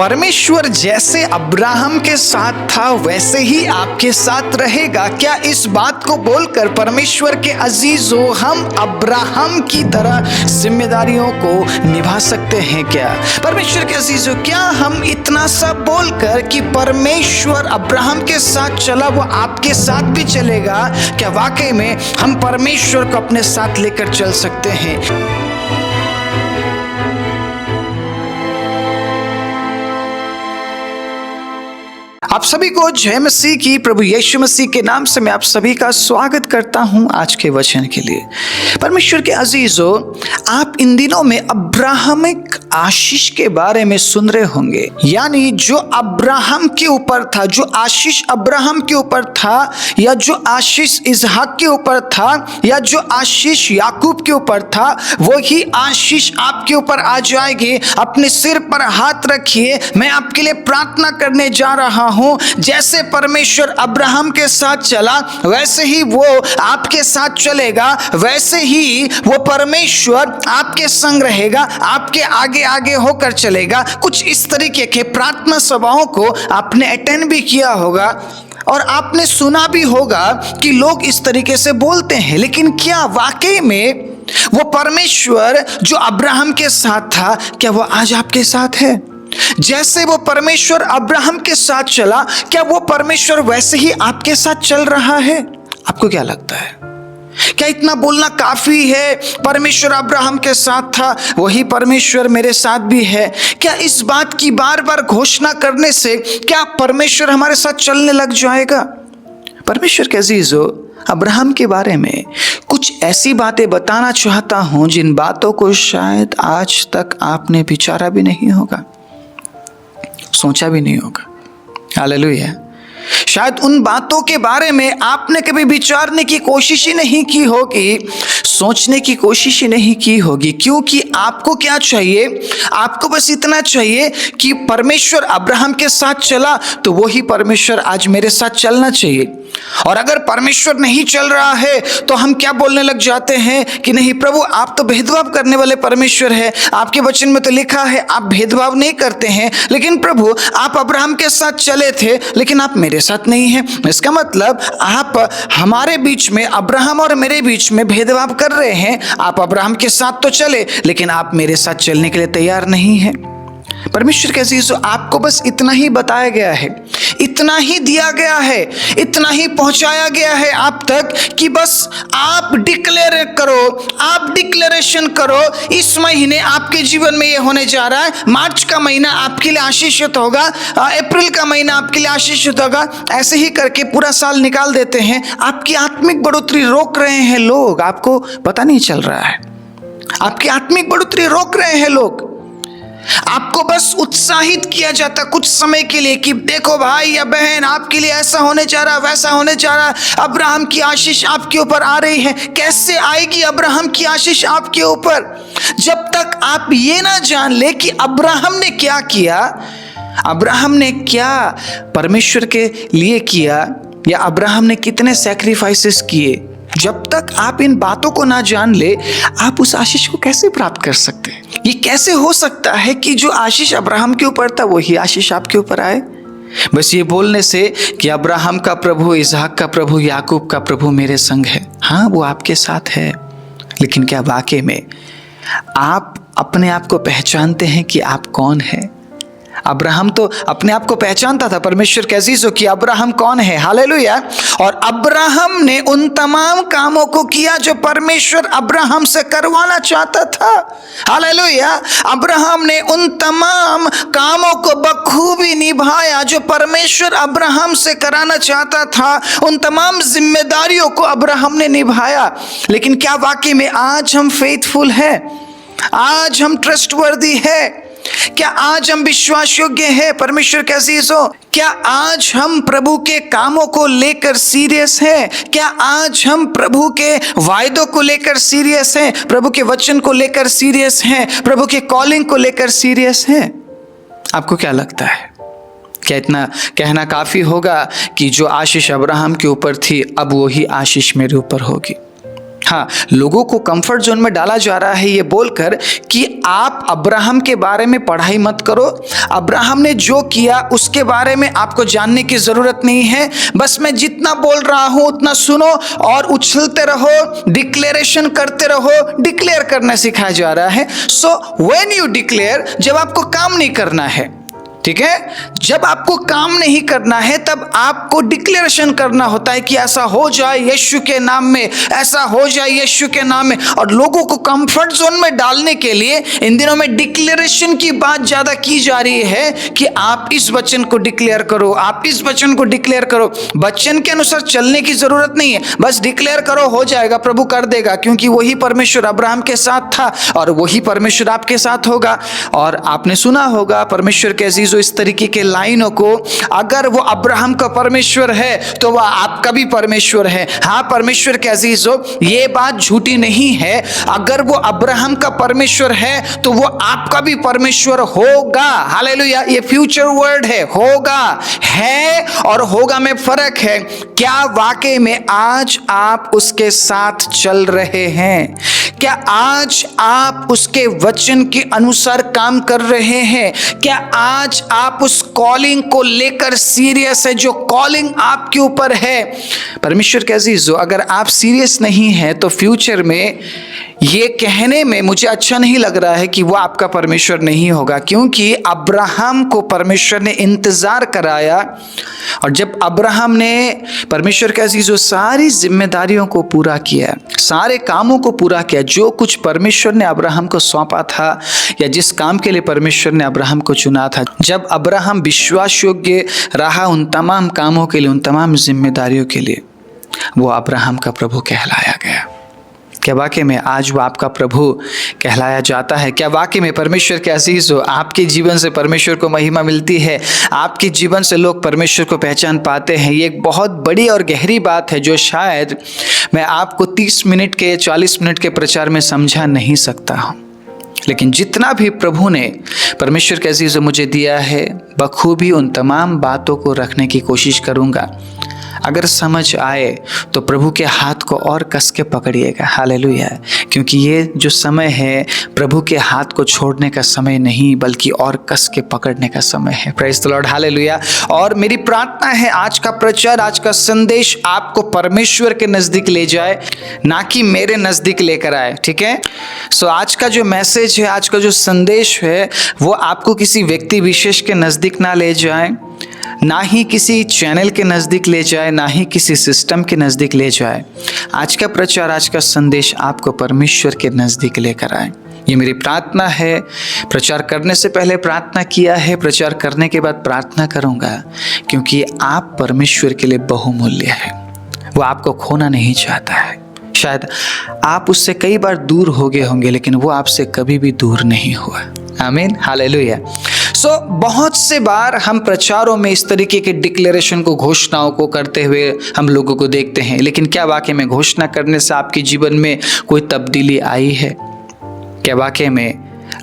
परमेश्वर जैसे अब्राहम के साथ था वैसे ही आपके साथ रहेगा। क्या इस बात को बोलकर परमेश्वर के अजीजों, हम अब्राहम की तरह जिम्मेदारियों को निभा सकते हैं क्या? परमेश्वर के अजीजों, क्या हम इतना सब बोलकर कि परमेश्वर अब्राहम के साथ चला वो आपके साथ भी चलेगा, क्या वाकई में हम परमेश्वर को अपने साथ लेकर चल सकते हैं? आप सभी को जय मसीह की। प्रभु यीशु मसीह के नाम से मैं आप सभी का स्वागत करता हूं आज के वचन के लिए। परमेश्वर के अजीजों, आप इन दिनों में अब्राहमिक आशीष के बारे में सुन रहे होंगे, यानी जो अब्राहम के ऊपर था, जो आशीष अब्राहम के ऊपर था, या जो आशीष इसहाक के ऊपर था, या जो आशीष याकूब के ऊपर था, वही आशीष आपके ऊपर आ जाएगी। अपने सिर पर हाथ रखिए, मैं आपके लिए प्रार्थना करने जा रहा हूं। जैसे परमेश्वर अब्राहम के साथ चला वैसे ही वो आपके साथ चलेगा, वैसे ही वो परमेश्वर आपके संग रहेगा, आपके आगे आगे होकर चलेगा। कुछ इस तरीके के प्रार्थना सभाओं को आपने अटेंड भी किया होगा और आपने सुना भी होगा कि लोग इस तरीके से बोलते हैं, लेकिन क्या वाकई में वो परमेश्वर जो अब्राहम के साथ था, क्या वो आज आपके साथ है? जैसे वो परमेश्वर अब्राहम के साथ चला, क्या वो परमेश्वर वैसे ही आपके साथ चल रहा है? आपको क्या लगता है? क्या इतना बोलना काफी है? परमेश्वर अब्राहम के साथ था, वही परमेश्वर मेरे साथ भी है। क्या इस बात की बार बार घोषणा करने से क्या परमेश्वर हमारे साथ चलने लग जाएगा? परमेश्वर के अजीजों, अब्राहम के बारे में कुछ ऐसी बातें बताना चाहता हूं जिन बातों को शायद आज तक आपने विचारा भी नहीं होगा, सोचा भी नहीं होगा। हालेलुया। शायद उन बातों के बारे में आपने कभी विचारने की कोशिश ही नहीं की होगी, सोचने की कोशिश ही नहीं की होगी, क्योंकि आपको क्या चाहिए? आपको बस इतना चाहिए कि परमेश्वर अब्राहम के साथ चला तो वही परमेश्वर आज मेरे साथ चलना चाहिए। और अगर परमेश्वर नहीं चल रहा है तो हम क्या बोलने लग जाते हैं कि नहीं प्रभु, आप तो भेदभाव करने वाले परमेश्वर है, आपके वचन में तो लिखा है आप भेदभाव नहीं करते हैं। लेकिन प्रभु, आप अब्राहम के साथ चले थे लेकिन आप मेरे साथ नहीं हैं। इसका मतलब आप हमारे बीच में, अब्राहम और मेरे बीच में भेदभाव कर रहे हैं। आप अब्राहम के साथ तो चले लेकिन आप मेरे साथ चलने के लिए तैयार नहीं हैं। परमेश्वर के अजीजों, आपको बस इतना ही बताया गया है, इतना ही दिया गया है, इतना ही पहुंचाया गया है आप तक कि बस आप डिक्लेयर करो, आप डिक्लेरेशन करो। इस महीने आपके जीवन में ये होने जा रहा है। मार्च का महीना आपके लिए आशीषित होगा, अप्रैल का महीना आपके लिए आशीषित होगा। ऐसे ही करके पूरा साल निकाल देते हैं। आपकी आत्मिक बढ़ोतरी रोक रहे हैं लोग, आपको पता नहीं चल रहा है। आपकी आत्मिक बढ़ोतरी रोक रहे हैं लोग। आपको बस उत्साहित किया जाता कुछ समय के लिए कि देखो भाई या बहन, आपके लिए ऐसा होने जा रहा, वैसा होने जा रहा, अब्राहम की आशीष आपके ऊपर आ रही है। कैसे आएगी अब्राहम की आशीष आपके ऊपर? जब तक आप ये ना जान ले कि अब्राहम ने क्या किया, अब्राहम ने क्या परमेश्वर के लिए किया, या अब्राहम ने कितने सैक्रिफाइसेस किए, जब तक आप इन बातों को ना जान ले, आप उस आशीष को कैसे प्राप्त कर सकते हैं? ये कैसे हो सकता है कि जो आशीष अब्राहम के ऊपर था वही आशीष आपके ऊपर आए? बस ये बोलने से कि अब्राहम का प्रभु, इसहाक का प्रभु, याकूब का प्रभु मेरे संग है। हाँ, वो आपके साथ है, लेकिन क्या वाकई में आप अपने आप को पहचानते हैं कि आप कौन है? अब्राहम तो अपने आप को पहचानता था, परमेश्वर के अजीजों, कि अब्राहम कौन है। हालेलुया। और अब्राहम ने उन तमाम कामों को किया जो परमेश्वर अब्राहम से करवाना चाहता था। हालेलुया। अब्राहम ने उन तमाम कामों को बखूबी निभाया जो परमेश्वर अब्राहम से कराना चाहता था। उन तमाम जिम्मेदारियों को अब्राहम ने निभाया। लेकिन क्या वाकई में आज हम फेथफुल है? आज हम ट्रस्टवर्दी है? क्या आज हम विश्वास योग्य है? परमेश्वर के अजीजों, क्या आज हम प्रभु के कामों को लेकर सीरियस हैं? क्या आज हम प्रभु के वायदों को लेकर सीरियस हैं? प्रभु के वचन को लेकर सीरियस हैं? प्रभु के कॉलिंग को लेकर सीरियस हैं? आपको क्या लगता है? क्या इतना कहना काफी होगा कि जो आशीष अब्राहम के ऊपर थी अब वही आशीष मेरे ऊपर होगी? हाँ, लोगों को कंफर्ट जोन में डाला जा रहा है ये बोलकर कि आप अब्राहम के बारे में पढ़ाई मत करो, अब्राहम ने जो किया उसके बारे में आपको जानने की जरूरत नहीं है, बस मैं जितना बोल रहा हूं उतना सुनो और उछलते रहो, डिक्लेरेशन करते रहो। डिक्लेयर करना सिखाया जा रहा है। सो व्हेन यू डिक्लेयर, जब आपको काम नहीं करना है, ठीक है, जब आपको काम नहीं करना है तब आपको डिक्लेरेशन करना होता है कि ऐसा हो जाए यीशु के नाम में, ऐसा हो जाए यीशु के नाम में। और लोगों को कंफर्ट जोन में डालने के लिए इन दिनों में डिक्लेरेशन की बात ज्यादा की जा रही है कि आप इस वचन को डिक्लेयर करो, आप इस वचन को डिक्लेयर करो। वचन के अनुसार चलने की जरूरत नहीं है, बस डिक्लेयर करो, हो जाएगा, प्रभु कर देगा, क्योंकि वही परमेश्वर अब्राहम के साथ था और वही परमेश्वर आपके साथ होगा। और आपने सुना होगा परमेश्वर के अजीजों इस तरीके के लाइनों को, अगर वो अब्राहम का परमेश्वर है तो वह आपका भी परमेश्वर है। हाँ परमेश्वर के अजीजों, ये बात झूठी नहीं है, अगर वो अब्राहम का परमेश्वर है तो वो आपका भी परमेश्वर होगा। हालेलुया, ये फ्यूचर वर्ड है, होगा, है और होगा में फर्क है। क्या वाकई में आज आप उसके साथ चल रहे हैं? क्या आज आप उसके वचन के अनुसार काम कर रहे हैं? क्या आज आप उस कॉलिंग को लेकर सीरियस है, जो कॉलिंग आपके ऊपर है? परमेश्वर के अजीजों, अगर आप सीरियस नहीं हैं तो फ्यूचर में ये कहने में मुझे अच्छा नहीं लग रहा है कि वो आपका परमेश्वर नहीं होगा, क्योंकि अब्राहम को परमेश्वर ने इंतजार कराया। और जब अब्राहम ने परमेश्वर के अजीजों सारी जिम्मेदारियों को पूरा किया, सारे कामों को पूरा किया, जो कुछ परमेश्वर ने अब्राहम को सौंपा था या जिस काम के लिए परमेश्वर ने अब्राहम को चुना था, जब अब्राहम विश्वास योग्य रहा उन तमाम कामों के लिए, उन तमाम जिम्मेदारियों के लिए, वो अब्राहम का प्रभु कहलाया गया। क्या वाकई में आज वो आपका प्रभु कहलाया जाता है? क्या वाकई में परमेश्वर के अजीज हो, आपके जीवन से परमेश्वर को महिमा मिलती है, आपके जीवन से लोग परमेश्वर को पहचान पाते हैं? ये एक बहुत बड़ी और गहरी बात है जो शायद मैं आपको 30 मिनट के 40 मिनट के प्रचार में समझा नहीं सकता हूँ, लेकिन जितना भी प्रभु ने परमेश्वर के अजीज मुझे दिया है बखूबी उन तमाम बातों को रखने की कोशिश करूँगा। अगर समझ आए तो प्रभु के हाथ को और कस के पकड़िएगा। हालेलुया, क्योंकि ये जो समय है प्रभु के हाथ को छोड़ने का समय नहीं, बल्कि और कस के पकड़ने का समय है। Praise the Lord, hallelujah. और मेरी प्रार्थना है आज का प्रचार, आज का संदेश आपको परमेश्वर के नज़दीक ले जाए, ना कि मेरे नज़दीक लेकर आए, ठीक है? सो आज का जो मैसेज है, आज का जो संदेश है, वो आपको किसी व्यक्ति विशेष के नज़दीक ना ले जाए, ना ही किसी चैनल के नज़दीक ले जाए, ना ही किसी सिस्टम के नज़दीक ले जाए। आज का प्रचार, आज का संदेश आपको परमेश्वर के नज़दीक लेकर आए। ये मेरी प्रार्थना है। प्रचार करने से पहले प्रार्थना किया है, प्रचार करने के बाद प्रार्थना करूँगा, क्योंकि आप परमेश्वर के लिए बहुमूल्य है। वो आपको खोना नहीं चाहता है। शायद आप उससे कई बार दूर हो गए होंगे, लेकिन वो आपसे कभी भी दूर नहीं हुआ। आमीन, हालेलुया। सो बहुत से बार हम प्रचारों में इस तरीके के डिक्लेरेशन को, घोषणाओं को करते हुए हम लोगों को देखते हैं, लेकिन क्या वाकई में घोषणा करने से आपके जीवन में कोई तब्दीली आई है? क्या वाकई में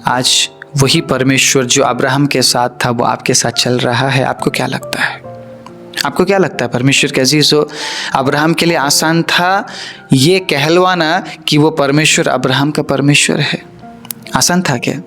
आज वही परमेश्वर जो अब्राहम के साथ था वो आपके साथ चल रहा है? आपको क्या लगता है? आपको क्या लगता है? परमेश्वर के अजीजों, अब्राहम के लिए आसान था ये कहलवाना कि वो परमेश्वर अब्राहम का परमेश्वर है? आसान था क्या?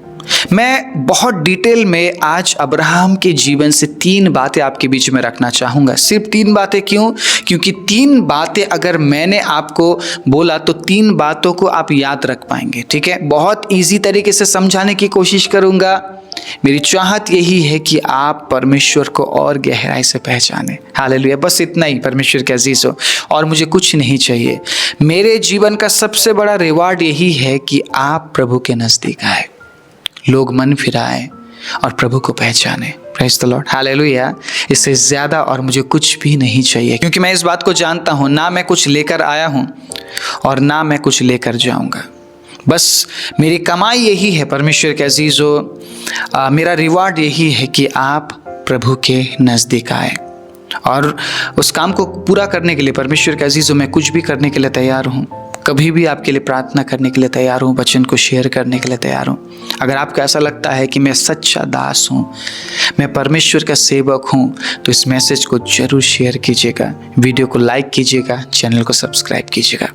मैं बहुत डिटेल में आज अब्राहम के जीवन से 3 बातें आपके बीच में रखना चाहूँगा। सिर्फ 3 बातें। क्यों? क्योंकि 3 बातें अगर मैंने आपको बोला तो 3 बातों को आप याद रख पाएंगे, ठीक है? बहुत इजी तरीके से समझाने की कोशिश करूँगा। मेरी चाहत यही है कि आप परमेश्वर को और गहराई से पहचानें। हालेलुया, बस इतना ही परमेश्वर के अजीजों, और मुझे कुछ नहीं चाहिए। मेरे जीवन का सबसे बड़ा रिवार्ड यही है कि आप प्रभु के नज़दीक आए, लोग मन फिराएं और प्रभु को पहचाने। Praise the Lord, hallelujah. इससे ज़्यादा और मुझे कुछ भी नहीं चाहिए, क्योंकि मैं इस बात को जानता हूँ, ना मैं कुछ लेकर आया हूँ और ना मैं कुछ लेकर जाऊँगा। बस मेरी कमाई यही है परमेश्वर के अजीजों, मेरा रिवार्ड यही है कि आप प्रभु के नज़दीक आए। और उस काम को पूरा करने के लिए परमेश्वर के अजीजों मैं कुछ भी करने के लिए तैयार हूँ। कभी भी आपके लिए प्रार्थना करने के लिए तैयार हूँ, वचन को शेयर करने के लिए तैयार हूँ। अगर आपको ऐसा लगता है कि मैं सच्चा दास हूँ, मैं परमेश्वर का सेवक हूँ, तो इस मैसेज को जरूर शेयर कीजिएगा, वीडियो को लाइक कीजिएगा, चैनल को सब्सक्राइब कीजिएगा।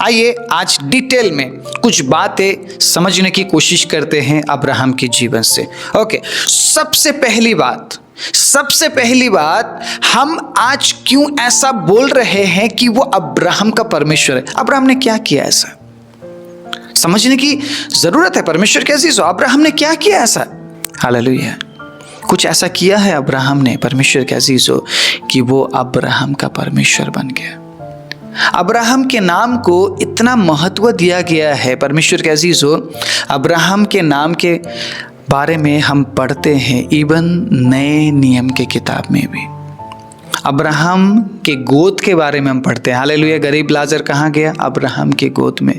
आइए आज डिटेल में कुछ बातें समझने की कोशिश करते हैं अब्राहम के जीवन से। ओके, सबसे पहली बात, हम आज क्यों ऐसा बोल रहे हैं कि वो अब्राहम का परमेश्वर है? अब्राहम ने क्या किया ऐसा? समझने की जरूरत है। परमेश्वर कैसी हो? अब्राहम ने क्या किया ऐसा? हालेलुया। कुछ ऐसा किया है अब्राहम ने, परमेश्वर के अजीज हो, कि वो अब्राहम का परमेश्वर बन गया। अब्राहम के नाम को इतना महत्व दिया गया है, परमेश्वर के अजीज हो। अब्राहम के नाम के बारे में हम पढ़ते हैं इवन नए नियम के किताब में भी। अब्राहम के गोद के बारे में हम पढ़ते हैं। हालेलुया। गरीब लाजर कहाँ गया? अब्राहम के गोद में।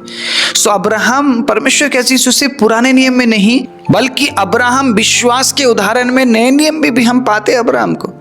सो अब्राहम परमेश्वर के अजीज से पुराने नियम में नहीं, बल्कि अब्राहम विश्वास के उदाहरण में नए नियम में भी हम पाते अब्राहम को।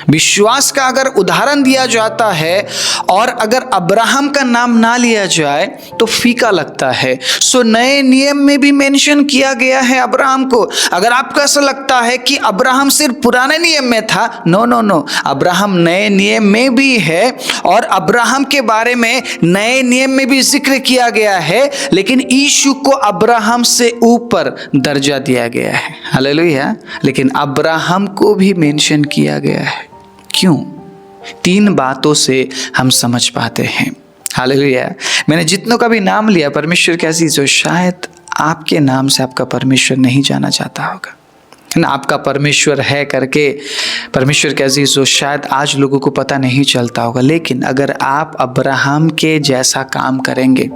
विश्वास का अगर उदाहरण दिया जाता है और अगर अब्राहम का नाम ना लिया जाए तो फीका लगता है। सो नए नियम में भी मेंशन किया गया है अब्राहम को। अगर आपको ऐसा लगता है कि अब्राहम सिर्फ पुराने नियम में था, नो, अब्राहम नए नियम में भी है और अब्राहम के बारे में नए नियम में भी जिक्र किया गया है, लेकिन यीशु को अब्राहम से ऊपर दर्जा दिया गया है। हालेलुया। लेकिन अब्राहम को भी मेंशन किया गया है। क्यों? 3 बातों से हम समझ पाते हैं। हालेलुया। मैंने जितनों का भी नाम लिया, परमेश्वर के अजीज हो, शायद आपके नाम से आपका परमेश्वर नहीं जाना चाहता होगा ना, आपका परमेश्वर है करके परमेश्वर के अजीज हो शायद आज लोगों को पता नहीं चलता होगा। लेकिन अगर आप अब्राहम के जैसा काम करेंगे,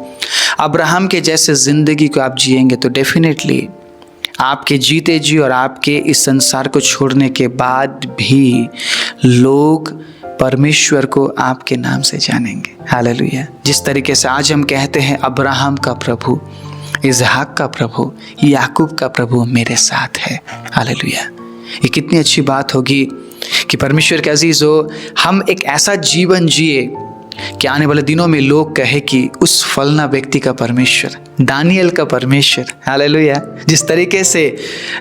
अब्राहम के जैसे जिंदगी को आप जिएंगे, तो डेफिनेटली आपके जीते जी और आपके इस संसार को छोड़ने के बाद भी लोग परमेश्वर को आपके नाम से जानेंगे। हालेलुया। जिस तरीके से आज हम कहते हैं अब्राहम का प्रभु, इसहाक का प्रभु, याकूब का प्रभु मेरे साथ है। हालेलुया। ये कितनी अच्छी बात होगी कि परमेश्वर के अजीज हो, हम एक ऐसा जीवन जिए कि आने वाले दिनों में लोग कहे कि उस फलना व्यक्ति का परमेश्वर, दानियल का परमेश्वर। हालेलुया। जिस तरीके से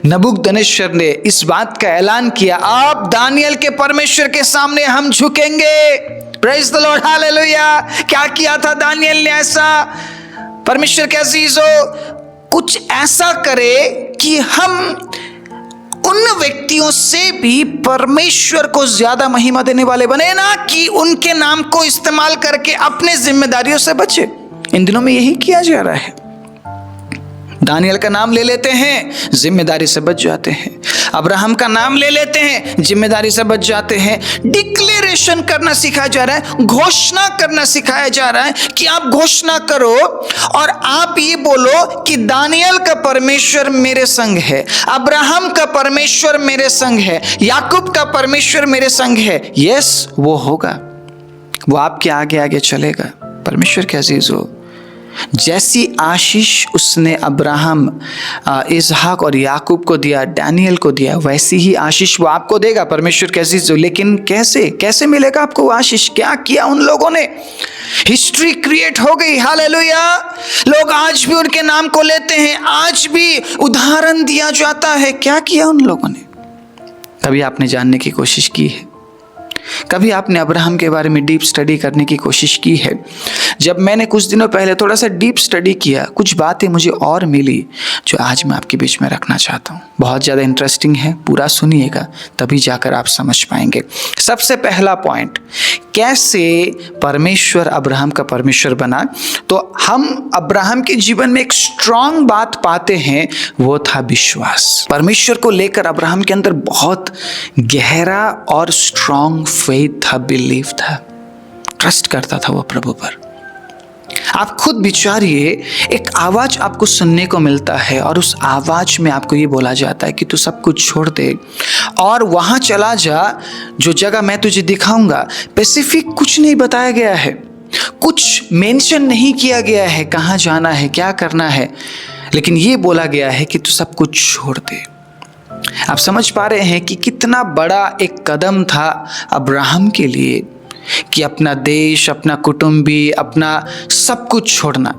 नबूकदनेस्सर ने इस बात का ऐलान किया, आप दानियल के परमेश्वर के सामने हम झुकेंगे। Praise the Lord. हालेलुया। क्या किया था दानियल ने ऐसा? परमेश्वर के अजीजों, कुछ ऐसा करे कि हम उन व्यक्तियों से भी परमेश्वर को ज्यादा महिमा देने वाले बने, ना कि उनके नाम को इस्तेमाल करके अपने जिम्मेदारियों से बचे। इन दिनों में यही किया जा रहा है। दानियल का नाम ले लेते हैं, जिम्मेदारी से बच जाते हैं। अब्राहम का नाम ले लेते हैं, जिम्मेदारी से बच जाते हैं। डिक्लेरेशन करना सिखाया जा रहा है, घोषणा करना सिखाया जा रहा है कि आप घोषणा करो और आप ये बोलो कि दानियल का परमेश्वर मेरे संग है, अब्राहम का परमेश्वर मेरे संग है, याकूब का परमेश्वर मेरे संग है। यस, वो होगा, वो आपके आगे आगे चलेगा। परमेश्वर के अजीज हो, जैसी आशीष उसने अब्राहम, इसहाक और याकूब को दिया, दानियल को दिया, वैसी ही आशीष वो आपको देगा। परमेश्वर के अजीज हो, लेकिन कैसे मिलेगा आपको वो आशीष? क्या किया उन लोगों ने? हिस्ट्री क्रिएट हो गई। हालेलुया। लोग आज भी उनके नाम को लेते हैं, आज भी उदाहरण दिया जाता है। क्या किया उन लोगों ने? कभी आपने जानने की कोशिश की है? कभी आपने अब्राहम के बारे में डीप स्टडी करने की कोशिश की है? जब मैंने कुछ दिनों पहले थोड़ा सा डीप स्टडी किया, कुछ बातें मुझे और मिली जो आज मैं आपके बीच में रखना चाहता हूँ। बहुत ज़्यादा इंटरेस्टिंग है, पूरा सुनिएगा, तभी जाकर आप समझ पाएंगे। सबसे पहला पॉइंट, कैसे परमेश्वर अब्राहम का परमेश्वर बना? तो हम अब्राहम के जीवन में एक स्ट्रांग बात पाते हैं, वो था विश्वास। परमेश्वर को लेकर अब्राहम के अंदर बहुत गहरा और स्ट्रांग फेथ था, बिलीव था, ट्रस्ट करता था वो प्रभु पर। आप खुद विचारिए, एक आवाज आपको सुनने को मिलता है और उस आवाज में आपको ये बोला जाता है कि तू सब कुछ छोड़ दे और वहां चला जा, जो जगह मैं तुझे दिखाऊंगा। स्पेसिफिक कुछ नहीं बताया गया है, कुछ मेंशन नहीं किया गया है कहाँ जाना है, क्या करना है, लेकिन ये बोला गया है कि तू सब कुछ छोड़ दे। आप समझ पा रहे हैं कि कितना बड़ा एक कदम था अब्राहम के लिए कि अपना देश, अपना कुटुंबी, अपना सब कुछ छोड़ना।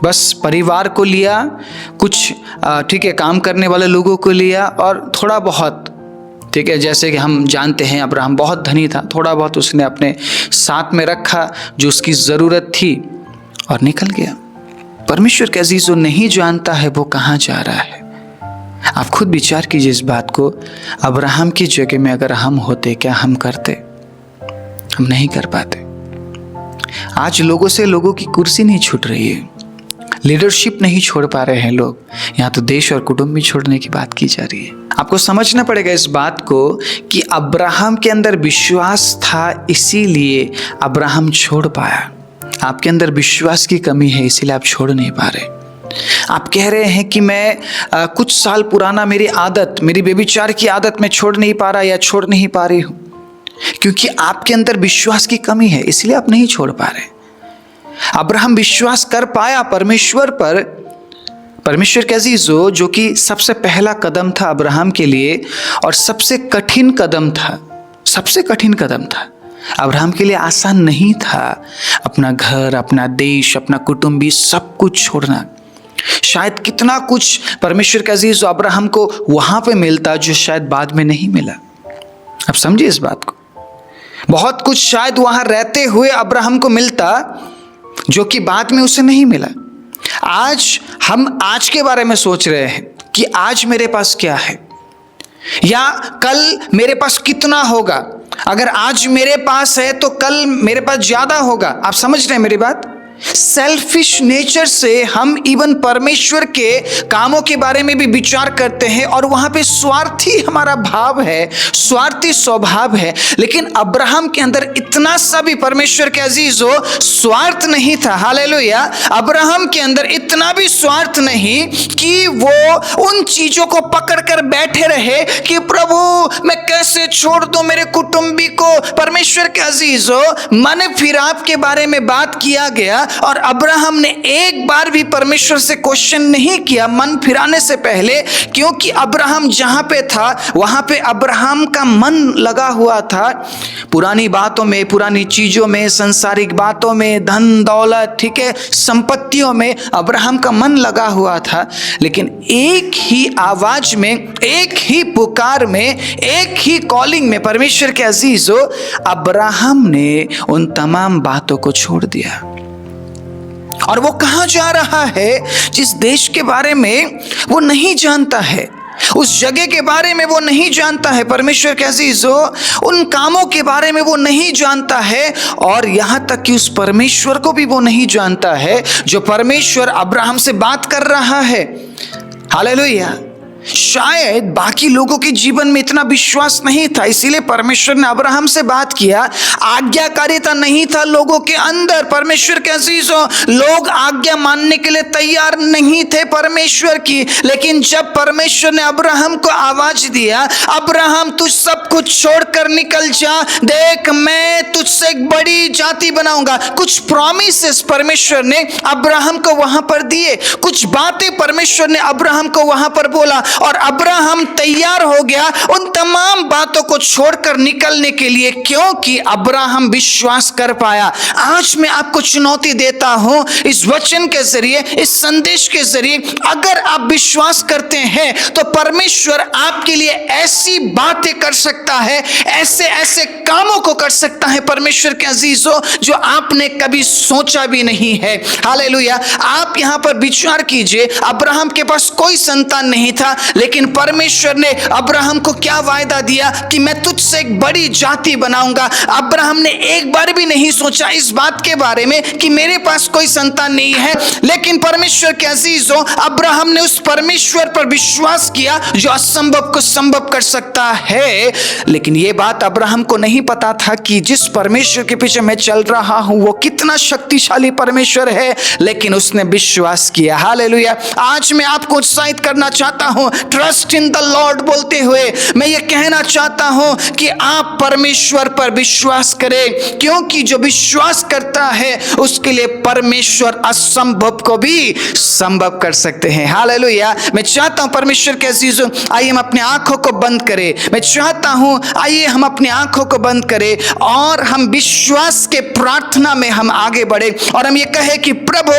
बस परिवार को लिया, कुछ ठीक है काम करने वाले लोगों को लिया और थोड़ा बहुत, ठीक है, जैसे कि हम जानते हैं अब्राहम बहुत धनी था, थोड़ा बहुत उसने अपने साथ में रखा जो उसकी ज़रूरत थी, और निकल गया। परमेश्वर के अजीजों नहीं जानता है वो कहाँ जा रहा है। आप खुद विचार कीजिए इस बात को। अब्राहम की जगह में अगर हम होते, क्या हम करते? हम नहीं कर पाते। आज लोगों से लोगों की कुर्सी नहीं छूट रही है, लीडरशिप नहीं छोड़ पा रहे हैं लोग। यहाँ तो देश और कुटुंब भी छोड़ने की बात की जा रही है। आपको समझना पड़ेगा इस बात को कि अब्राहम के अंदर विश्वास था, इसीलिए अब्राहम छोड़ पाया। आपके अंदर विश्वास की कमी है, इसीलिए आप छोड़ नहीं पा रहे। आप कह रहे हैं कि मैं कुछ साल पुराना मेरी आदत, मेरी व्यभिचार की आदत मैं छोड़ नहीं पा रहा या छोड़ नहीं पा रही हूं, क्योंकि आपके अंदर विश्वास की कमी है, इसलिए आप नहीं छोड़ पा रहे। अब्राहम विश्वास कर पाया परमेश्वर पर। परमेश्वर के अजीजों, जो कि सबसे पहला कदम था अब्राहम के लिए और सबसे कठिन कदम था, सबसे कठिन कदम था। अब्राहम के लिए आसान नहीं था अपना घर, अपना देश, अपना कुटुंबी सब कुछ छोड़ना। शायद कितना कुछ परमेश्वर के अजीज अब्राहम को वहां पे मिलता जो शायद बाद में नहीं मिला। अब समझिए इस बात को। बहुत कुछ शायद वहां रहते हुए अब्राहम को मिलता जो कि बाद में उसे नहीं मिला। आज हम आज के बारे में सोच रहे हैं कि आज मेरे पास क्या है या कल मेरे पास कितना होगा। अगर आज मेरे पास है तो कल मेरे पास ज्यादा होगा। आप समझ रहे हैं मेरी बात? सेल्फिश नेचर से हम इवन परमेश्वर के कामों के बारे में भी विचार करते हैं और वहां पे स्वार्थी हमारा भाव है, स्वार्थी स्वभाव है। लेकिन अब्राहम के अंदर इतना सा भी परमेश्वर के अजीजों स्वार्थ नहीं था। हालेलुया। अब्राहम के अंदर इतना भी स्वार्थ नहीं कि वो उन चीजों को पकड़कर बैठे रहे कि प्रभु मैं कैसे छोड़ दूं मेरे कुटुंबी को। परमेश्वर के अजीजों, मन फिराव के बारे में बात किया गया और अब्राहम ने एक बार भी परमेश्वर से क्वेश्चन नहीं किया मन फिराने से पहले, क्योंकि अब्राहम जहां पे था वहां पे अब्राहम का मन लगा हुआ था पुरानी बातों में, पुरानी चीजों में, सांसारिक बातों में, धन दौलत, ठीक है, संपत्तियों में अब्राहम का मन लगा हुआ था। लेकिन एक ही आवाज में, एक ही पुकार में, एक ही कॉलिंग में परमेश्वर के अजीजों अब्राहम ने उन तमाम बातों को छोड़ दिया। और वो कहां जा रहा है जिस देश के बारे में वो नहीं जानता है, उस जगह के बारे में वो नहीं जानता है, परमेश्वर के अजीजों उन कामों के बारे में वो नहीं जानता है, और यहां तक कि उस परमेश्वर को भी वो नहीं जानता है जो परमेश्वर अब्राहम से बात कर रहा है। हालेलुया। शायद बाकी लोगों के जीवन में इतना विश्वास नहीं था, इसीलिए परमेश्वर ने अब्राहम से बात किया। आज्ञाकारिता नहीं था लोगों के अंदर। परमेश्वर के अजीजों, लोग आज्ञा मानने के लिए तैयार नहीं थे परमेश्वर की। लेकिन जब परमेश्वर ने अब्राहम को आवाज दिया, अब्राहम तू सब कुछ छोड़कर निकल जा, देख मैं तुझसे एक बड़ी जाति बनाऊंगा। कुछ प्रॉमिसेस परमेश्वर ने अब्राहम को वहां पर दिए, कुछ बातें परमेश्वर ने अब्राहम को वहां पर बोला, और अब्राहम तैयार हो गया उन तमाम बातों को छोड़कर निकलने के लिए, क्योंकि अब्राहम विश्वास कर पाया। आज मैं आपको चुनौती देता हूं इस वचन के जरिए, इस संदेश के जरिए, अगर आप विश्वास करते हैं तो परमेश्वर आपके लिए ऐसी बातें कर सकता है, ऐसे ऐसे कामों को कर सकता है परमेश्वर के अजीजों जो आपने कभी सोचा भी नहीं है। हालेलुया। आप यहां पर विचार कीजिए, अब्राहम के पास कोई संतान नहीं था, लेकिन परमेश्वर ने अब्राहम को क्या वायदा दिया कि मैं तुझसे एक बड़ी जाति बनाऊंगा। अब्राहम ने एक बार भी नहीं सोचा इस बात के बारे में कि मेरे पास कोई संतान नहीं है, लेकिन परमेश्वर के अजीजों अब्राहम ने उस परमेश्वर पर विश्वास किया जो असंभव को संभव कर सकता है। लेकिन यह बात अब्राहम को नहीं पता था कि जिस परमेश्वर के पीछे मैं चल रहा हूं वो कितना शक्तिशाली परमेश्वर है, लेकिन उसने विश्वास किया। हालेलुया। आज मैं आपको उत्साहित करना चाहता हूं, ट्रस्ट इन द लॉर्ड बोलते हुए मैं ये कहना चाहता हूं कि आप परमेश्वर पर विश्वास करें, क्योंकि जो विश्वास करता है उसके लिए परमेश्वर असंभव को भी संभव कर सकते हैं। हालेलुया। मैं चाहता हूं परमेश्वर के अजीजों, आइए हम अपनी आंखों को बंद करें। मैं चाहता हूं आइए हम अपनी आंखों को बंद करें और हम विश्वास के प्रार्थना में हम आगे बढ़े और हम ये कहें कि प्रभु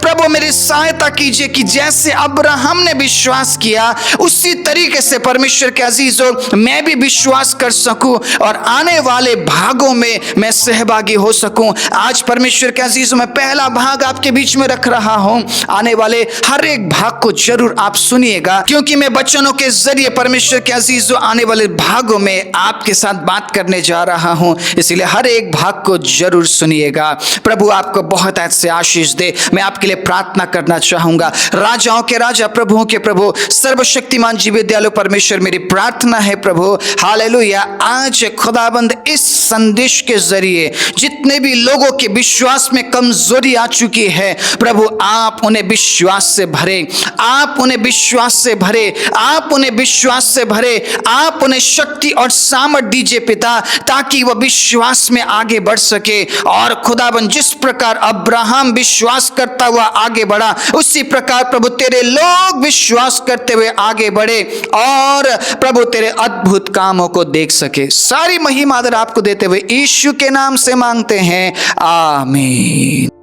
प्रभु मेरी सहायता कीजिए कि जैसे अब्राहम ने विश्वास किया उसी तरीके से परमेश्वर के अजीजों मैं भी विश्वास कर सकूं और आने वाले भागों में मैं सहभागी हो सकूं। आज परमेश्वर के अजीजों मैं पहला भाग आपके बीच में रख रहा हूं। आने वाले हर एक भाग को जरूर आप सुनिएगा, क्योंकि मैं वचनों के जरिए परमेश्वर के अजीजों आने वाले भागों में आपके साथ बात करने जा रहा हूं, इसलिए हर एक भाग को जरूर सुनिएगा। प्रभु आपको बहुत ऐसे आशीष दे। मैं आपके लिए प्रार्थना करना चाहूंगा। राजाओं के राजा, प्रभुओं के प्रभु, सर्वशक्तिमान जीवित दयालु परमेश्वर, मेरी प्रार्थना है प्रभु, हालेलुया, आज खुदाबंद इस संदेश के जरिए जितने भी लोगों के विश्वास में कमजोरी आ चुकी है, प्रभु आप उन्हें विश्वास से भरे, आप उन्हें विश्वास से भरे, आप उन्हें विश्वास से भरे, आप उन्हें शक्ति और सामर्थ दीजिए पिता, ताकि वह विश्वास में आगे बढ़ सके। और खुदाबंद जिस प्रकार अब्राहम विश्वास करता हुआ आगे बढ़ा, उसी प्रकार प्रभु तेरे लोग विश्वास करते हुए आगे बढ़े और प्रभु तेरे अद्भुत कामों को देख सके। सारी महिमा आदर आपको देते हुए यीशु के नाम से मांगते हैं, आमीन।